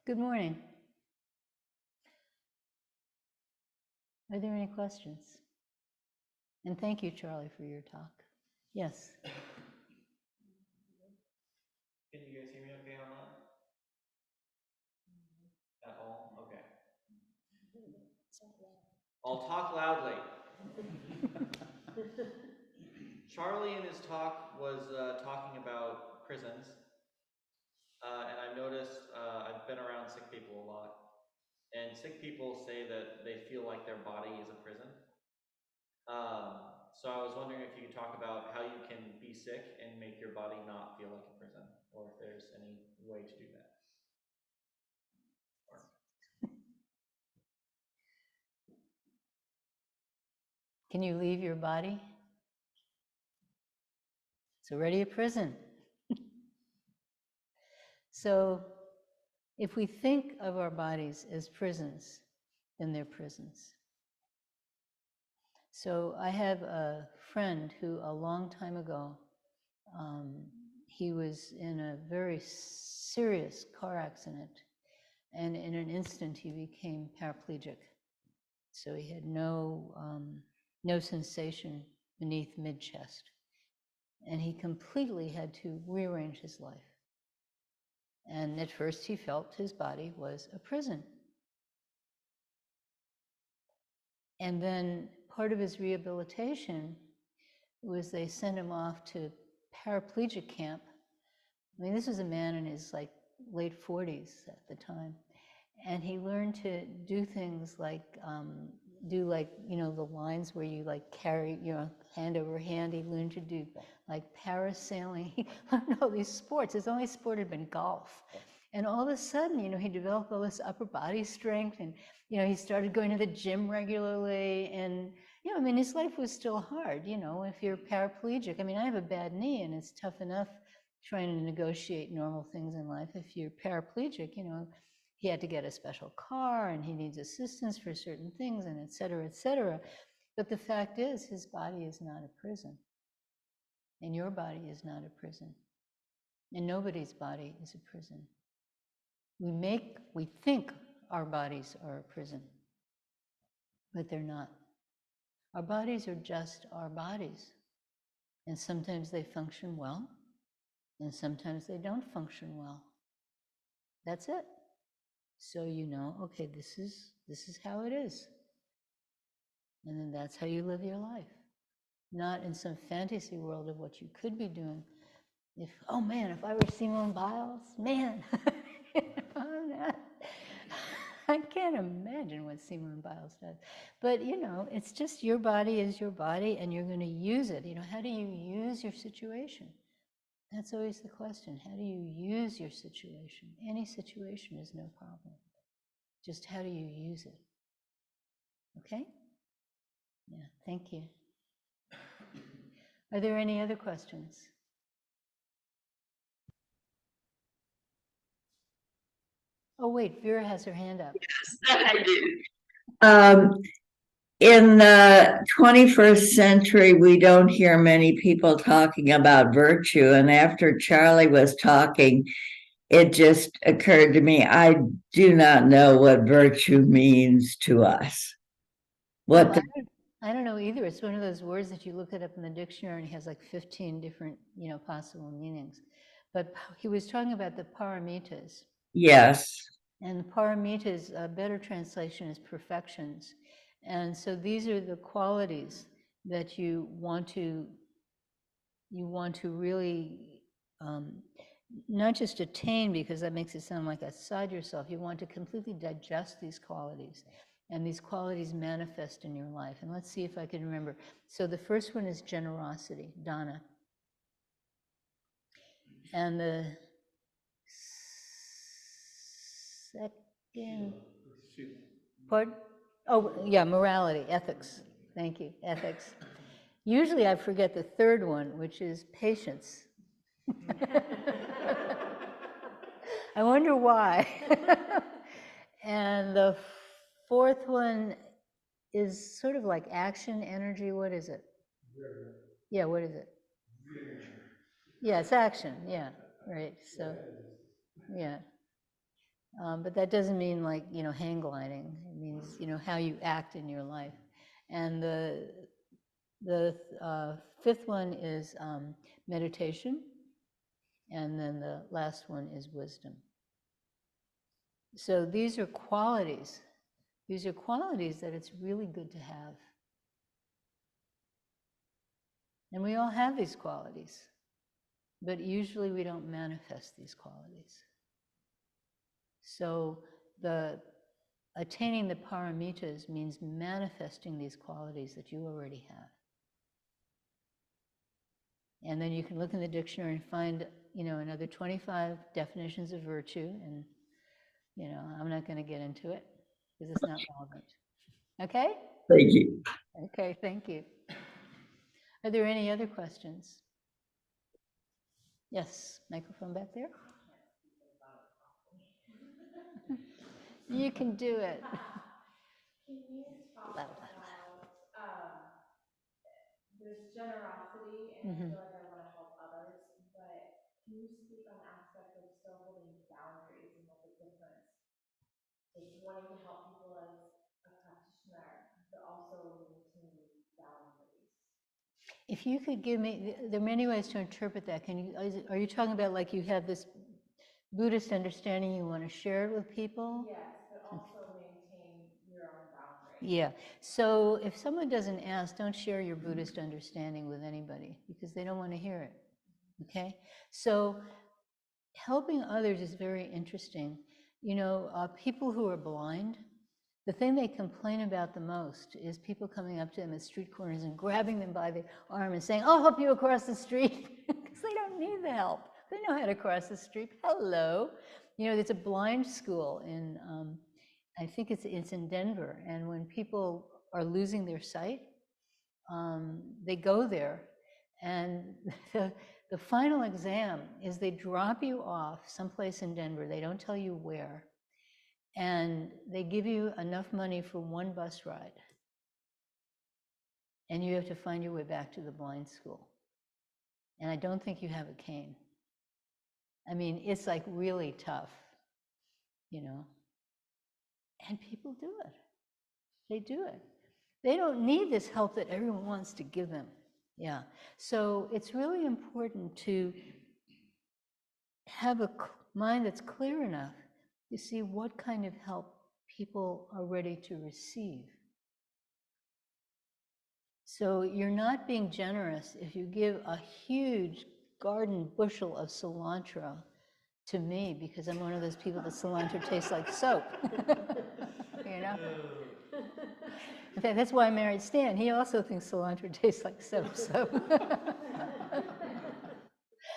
Good morning. Are there any questions? And thank you, Charlie, for your talk. Yes. Can you guys hear me okay online? At all? Okay. I'll talk loudly. Charlie in his talk was talking about prisons. And I've noticed, I've been around sick people a lot. And sick people say that they feel like their body is a prison. So I was wondering if you could talk about how you can be sick and make your body not feel like a prison, or if there's any way to do that. Can you leave your body? It's already a prison. So if we think of our bodies as prisons, then they're prisons. So I have a friend who a long time ago, he was in a very serious car accident, and in an instant he became paraplegic. So he had no sensation beneath mid-chest. And he completely had to rearrange his life. And at first he felt his body was a prison. And then part of his rehabilitation was they sent him off to paraplegic camp. I mean, this was a man in his late 40s at the time. And he learned to do things like, the lines where you carry, hand over hand. He learned to do parasailing. He learned all these sports. His only sport had been golf. And all of a sudden, he developed all this upper body strength, and, he started going to the gym regularly. And, his life was still hard, if you're paraplegic. I have a bad knee, and it's tough enough trying to negotiate normal things in life. If you're paraplegic, he had to get a special car, and he needs assistance for certain things, and et cetera, et cetera. But the fact is, his body is not a prison. And your body is not a prison. And nobody's body is a prison. We think our bodies are a prison, but they're not. Our bodies are just our bodies. And sometimes they function well, and sometimes they don't function well. That's it. So okay, this is how it is. And then that's how you live your life. Not in some fantasy world of what you could be doing. Oh man, if I were Simone Biles, man, I can't imagine what Simone Biles does. But it's just your body is your body, and you're going to use it. How do you use your situation? That's always the question. How do you use your situation? Any situation is no problem. Just how do you use it? Okay? Yeah, thank you. Are there any other questions? Oh, wait, Vera has her hand up. Yes, I do. In the 21st century, we don't hear many people talking about virtue. And after Charlie was talking, it just occurred to me, I do not know what virtue means to us. I don't know either. It's one of those words that you look it up in the dictionary, and it has 15 different, possible meanings. But he was talking about the paramitas. Yes. And the paramitas, a better translation is perfections. And so these are the qualities that you want to really not just attain, because that makes it sound like outside yourself. You want to completely digest these qualities, and these qualities manifest in your life. And let's see if I can remember. So the first one is generosity, dana. And the second part, oh yeah, morality, ethics. Thank you, ethics. Usually I forget the third one, which is patience. I wonder why. And the fourth one is sort of like action, energy. What is it? Yeah, what is it? Yeah, it's action. Yeah, right. So, yeah. But that doesn't mean like, hang gliding. It means, how you act in your life. And the fifth one is meditation. And then the last one is wisdom. So these are qualities. These are qualities that it's really good to have. And we all have these qualities, but usually we don't manifest these qualities. So attaining the paramitas means manifesting these qualities that you already have. And then you can look in the dictionary and find, another 25 definitions of virtue. And, I'm not going to get into it because it's not relevant. Okay? Thank you. Okay, thank you. Are there any other questions? Yes, microphone back there. You can do it. Can you talk about there's generosity, and I feel like I want to help others, but can you speak on aspects of still holding boundaries and what the difference is, wanting to help people as a practitioner, but also maintaining boundaries? If you could give me, there are many ways to interpret that. Are you talking about like you have this Buddhist understanding you want to share it with people? Yes, but also maintain your own boundaries. Yeah. So if someone doesn't ask, don't share your Buddhist understanding with anybody because they don't want to hear it. Okay? So helping others is very interesting. People who are blind, the thing they complain about the most is people coming up to them at street corners and grabbing them by the arm and saying, "I'll help you across the street," because they don't need the help. They know how to cross the street. Hello. There's a blind school in, I think it's in Denver, and when people are losing their sight, they go there, and the final exam is they drop you off someplace in Denver. They don't tell you where. And they give you enough money for one bus ride. And you have to find your way back to the blind school. And I don't think you have a cane. I mean, it's like really tough, And people do it. They do it. They don't need this help that everyone wants to give them. Yeah. So it's really important to have a mind that's clear enough to see what kind of help people are ready to receive. So you're not being generous if you give a huge garden bushel of cilantro to me because I'm one of those people that cilantro tastes like soap. In fact, that's why I married Stan. He also thinks cilantro tastes like soap. So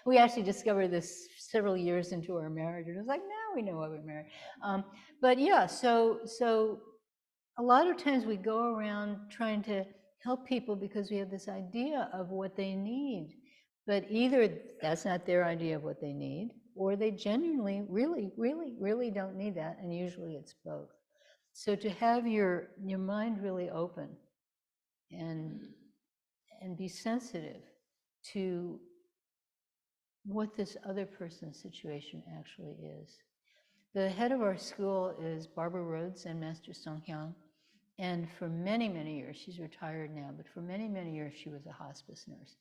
we actually discovered this several years into our marriage. And it was like, now we know why we're married. But yeah, so a lot of times we go around trying to help people because we have this idea of what they need. But either that's not their idea of what they need, or they genuinely, really, really, really don't need that. And usually it's both. So to have your mind really open and be sensitive to what this other person's situation actually is. The head of our school is Barbara Rhodes, Zen Master Bon Hae. And for many, many years, she's retired now, but for many, many years, she was a hospice nurse.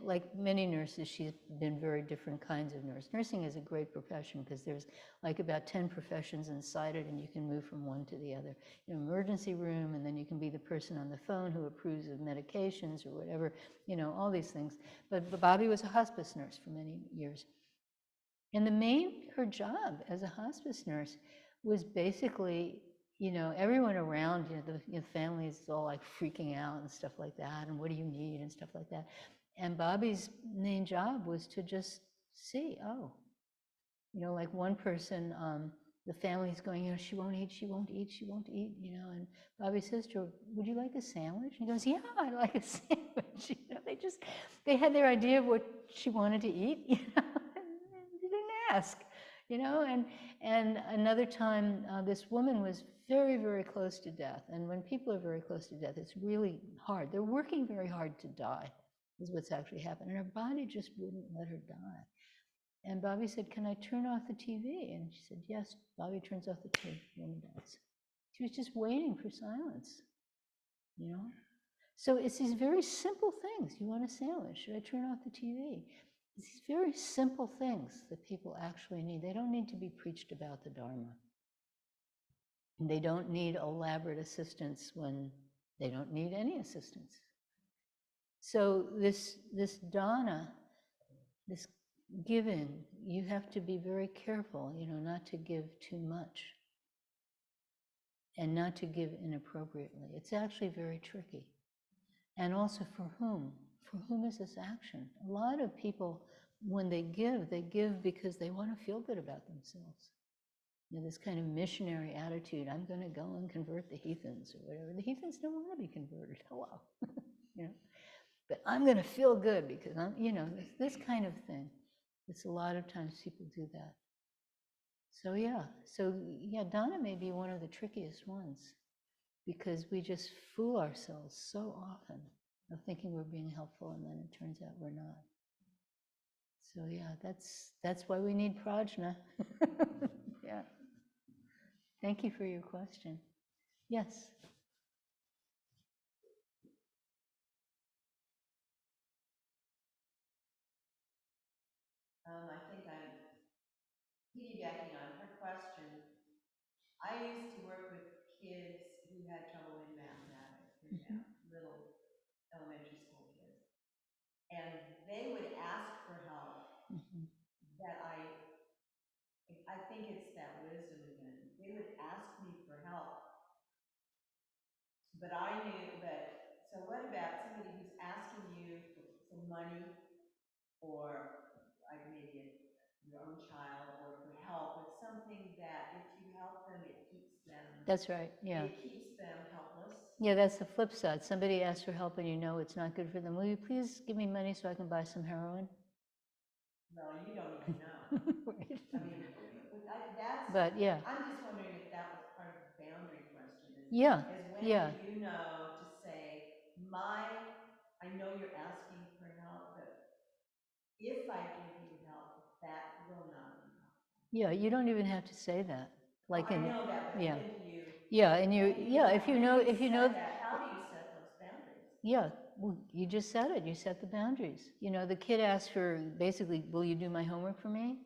Like many nurses, she's been very different kinds of nurse. Nursing is a great profession because there's like about 10 professions inside it, and you can move from one to the other. Emergency room, and then you can be the person on the phone who approves of medications or whatever, all these things. But Bobby was a hospice nurse for many years. And her job as a hospice nurse was basically, everyone around, the families all like freaking out and stuff like that, and what do you need and stuff like that. And Bobby's main job was to just see, like one person, the family's going, she won't eat, and Bobby says to her, would you like a sandwich? And he goes, yeah, I'd like a sandwich. They had their idea of what she wanted to eat, and they didn't ask, and another time, this woman was very, very close to death. And when people are very close to death, it's really hard. They're working very hard to die, is what's actually happened. And her body just wouldn't let her die. And Bobby said, can I turn off the TV? And she said, yes. Bobby turns off the TV, woman dies. She was just waiting for silence, you know? So it's these very simple things. You want a sandwich? Should I turn off the TV? It's these very simple things that people actually need. They don't need to be preached about the Dharma. And they don't need elaborate assistance when they don't need any assistance. So this dana, this giving, you have to be very careful, you know, not to give too much and not to give inappropriately. It's actually very tricky. And also for whom? For whom is this action? A lot of people, when they give because they want to feel good about themselves. You know, this kind of missionary attitude, I'm going to go and convert the heathens or whatever. The heathens don't want to be converted, hello. You know, but I'm going to feel good because I'm, you know, this kind of thing. It's a lot of times people do that. So yeah, dana may be one of the trickiest ones because we just fool ourselves so often of thinking we're being helpful and then it turns out we're not. So yeah, that's why we need prajna. Yeah. Thank you for your question. Yes. I think I'm piggybacking on her question. I used to work with kids who had trouble in mathematics, for example, little elementary school kids. And they would ask for help that I think it's that wisdom again. They would ask me for help. But I knew, so what about somebody who's asking you for money or like maybe your own child or for help with something that if you help them, it keeps them. That's right, yeah. It keeps them helpless. Yeah, that's the flip side. Somebody asks for help and you know it's not good for them. Will you please give me money so I can buy some heroin? Well, you don't even know. Right. I mean, that's. But yeah. I'm just wondering if that was part of the boundary question. Yeah. Is when Yeah. you know to say, I know you're asking for help, but if I give you help, that will not be help. Yeah, you don't even have to say that. Like well, I know that, but yeah. if you. Yeah, and if you know that, how do you set those boundaries? Yeah, well, you just said it. You set the boundaries. You know, the kid asks for basically, will you do my homework for me?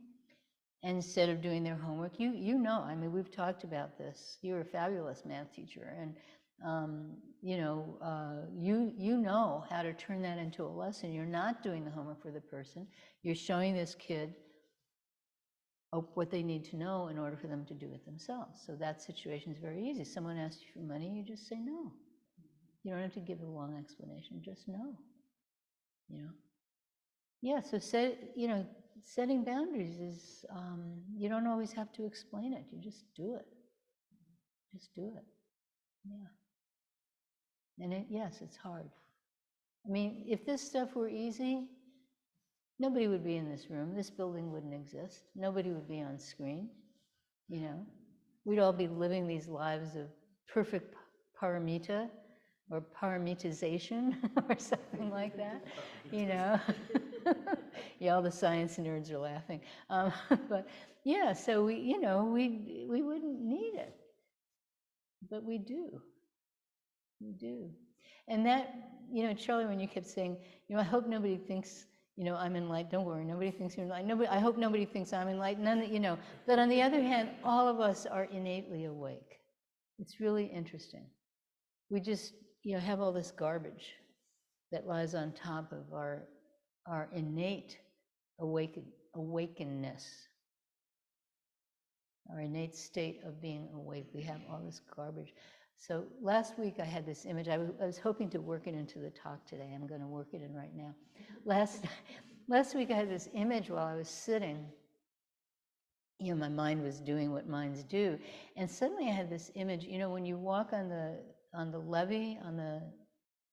And instead of doing their homework, you know, I mean, we've talked about this. You're a fabulous math teacher, and you know how to turn that into a lesson. You're not doing the homework for the person. You're showing this kid what they need to know in order for them to do it themselves. So that situation is very easy. Someone asks you for money, you just say no. You don't have to give a long explanation, just no. You know? Yeah, so setting boundaries is, you don't always have to explain it, you just do it. Just do it, yeah. And yes, it's hard. I mean, if this stuff were easy, nobody would be in this room, this building wouldn't exist, nobody would be on screen, you know? We'd all be living these lives of perfect paramita or paramitization or something like that, you know? Yeah, all the science nerds are laughing. But yeah, so we wouldn't need it, but we do. We do. And that, Charlie, when you kept saying, I hope nobody thinks, I'm enlightened. Don't worry, nobody thinks you're enlightened. I hope nobody thinks I'm enlightened. But on the other hand, all of us are innately awake. It's really interesting. We just, have all this garbage that lies on top of our innate awakenness, our innate state of being awake. We have all this garbage. So last week I had this image. I was hoping to work it into the talk today. I'm going to work it in right now. Last week I had this image while I was sitting. My mind was doing what minds do, and suddenly I had this image. When you walk on the levee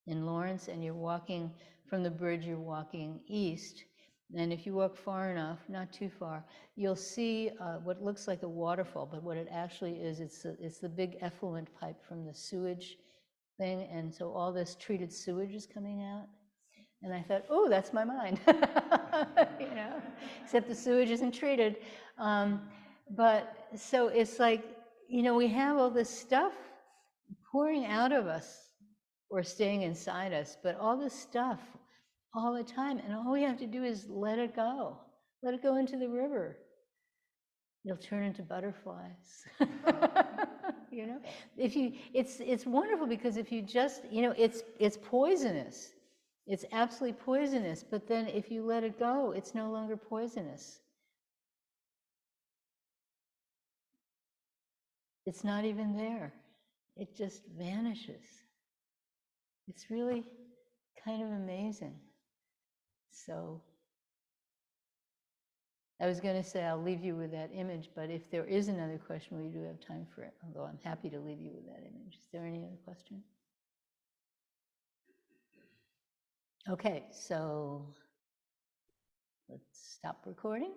in Lawrence, and you're walking from the bridge, you're walking east. And if you walk far enough, not too far, you'll see what looks like a waterfall, but what it actually is, it's the big effluent pipe from the sewage thing, and so all this treated sewage is coming out. And I thought, oh, that's my mind, you know, except the sewage isn't treated. But so it's like, you know, we have all this stuff pouring out of us or staying inside us, but all this stuff all the time. And all we have to do is let it go into the river. You'll turn into butterflies. You know, it's wonderful, because if you just, you know, it's poisonous. It's absolutely poisonous, but then if you let it go, it's no longer poisonous. It's not even there. It just vanishes. It's really kind of amazing. So I was going to say I'll leave you with that image, but if there is another question, we do have time for it, although I'm happy to leave you with that image. Is there any other question? Okay, so let's stop recording.